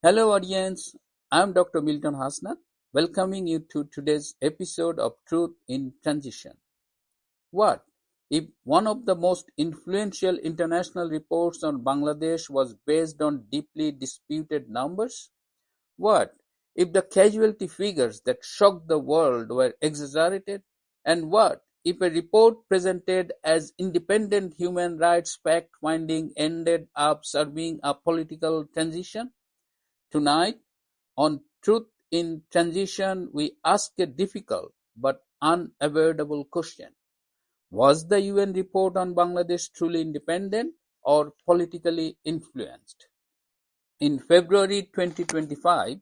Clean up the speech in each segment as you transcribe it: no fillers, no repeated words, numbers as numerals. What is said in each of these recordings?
Hello, audience. I'm Dr. Milton Hasnat, welcoming you to today's episode of Truth in Transition. What if one of the most influential international reports on Bangladesh was based on deeply disputed numbers? What if the casualty figures that shocked the world were exaggerated? And what if a report presented as independent human rights fact-finding ended up serving a political transition? Tonight, on Truth in Transition, we ask a difficult but unavoidable question. Was the UN report on Bangladesh truly independent or politically influenced? In February 2025,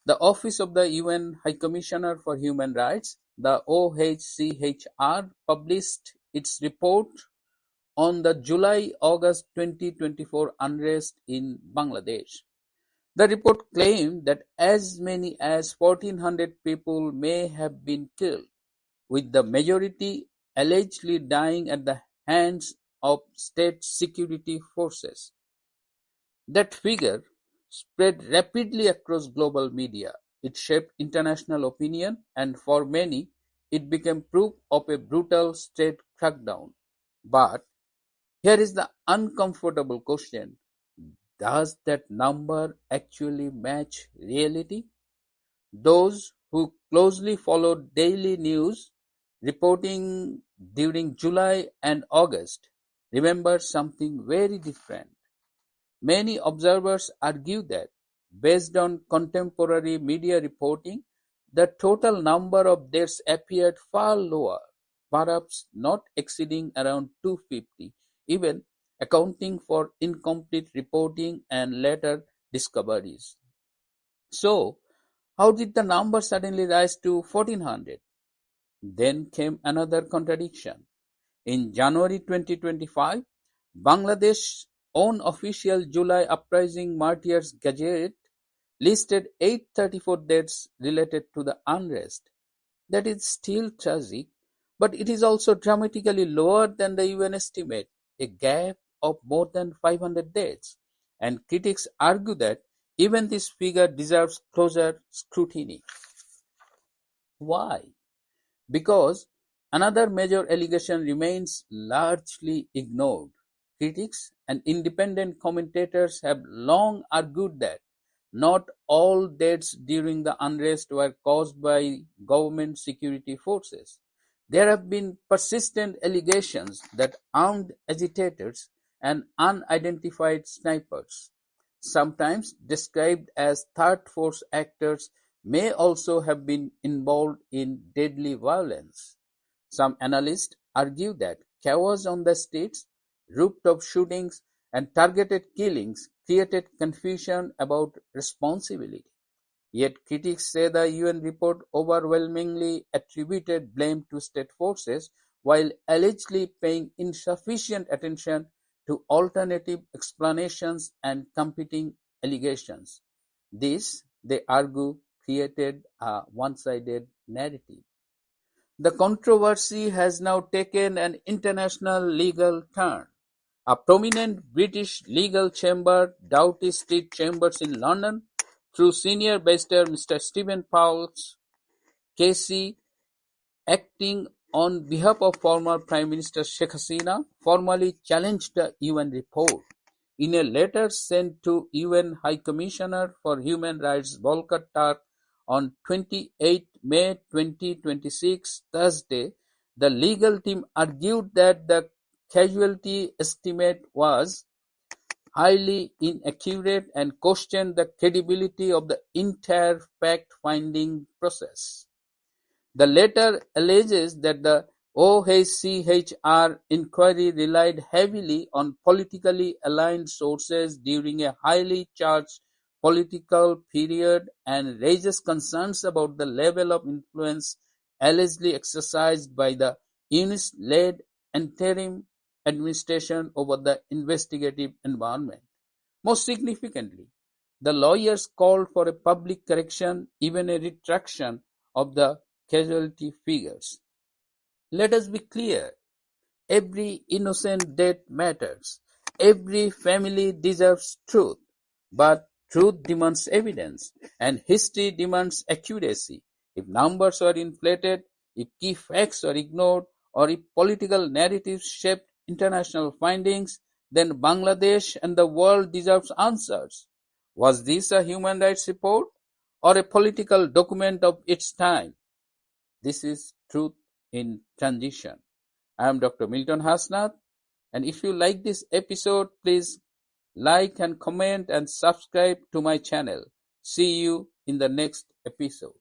the Office of the UN High Commissioner for Human Rights, the OHCHR, published its report on the July-August 2024 unrest in Bangladesh. The report claimed that as many as 1,400 people may have been killed, with the majority allegedly dying at the hands of state security forces. That figure spread rapidly across global media. It shaped international opinion, and for many, it became proof of a brutal state crackdown. But here is the uncomfortable question. Does that number actually match reality? Those who closely followed daily news reporting during July and August remember something very different. Many observers argue that, based on contemporary media reporting, the total number of deaths appeared far lower, perhaps not exceeding around 250, even accounting for incomplete reporting and later discoveries. So, how did the number suddenly rise to 1,400? Then came another contradiction. In January 2025, Bangladesh's own official July Uprising Gazette listed 834 deaths related to the unrest. That is still tragic, but it is also dramatically lower than the UN estimate, a gap of more than 500 deaths. And critics argue that even this figure deserves closer scrutiny. Why? Because another major allegation remains largely ignored. Critics and independent commentators have long argued that not all deaths during the unrest were caused by government security forces. There have been persistent allegations that armed agitators and unidentified snipers, sometimes described as third force actors, may also have been involved in deadly violence. Some analysts argue that chaos on the streets, rooftop shootings, and targeted killings created confusion about responsibility. Yet critics say the UN report overwhelmingly attributed blame to state forces while allegedly paying insufficient attention to alternative explanations and competing allegations. This, they argue, created a one-sided narrative. The controversy has now taken an international legal turn. A prominent British legal chamber, Doughty Street Chambers in London, through senior barrister Mr. Steven Powles KC, acting on behalf of former Prime Minister Sheikh Hasina, formally challenged the UN report. In a letter sent to UN High Commissioner for Human Rights Volker Turk on 28 May 2026, Thursday, the legal team argued that the casualty estimate was highly inaccurate and questioned the credibility of the entire fact-finding process. The letter alleges that the OHCHR inquiry relied heavily on politically aligned sources during a highly charged political period and raises concerns about the level of influence allegedly exercised by the Yunus-led interim administration over the investigative environment. Most significantly, the lawyers called for a public correction, even a retraction of the casualty figures. Let us be clear, every innocent death matters. Every family deserves truth. But truth demands evidence, and history demands accuracy. If numbers were inflated, if key facts were ignored, or if political narratives shaped international findings, then Bangladesh and the world deserves answers. Was this a human rights report or a political document of its time? This is Truth in Transition. I am Dr. Milton Hasnat, and if you like this episode, please like and comment and subscribe to my channel. See you in the next episode.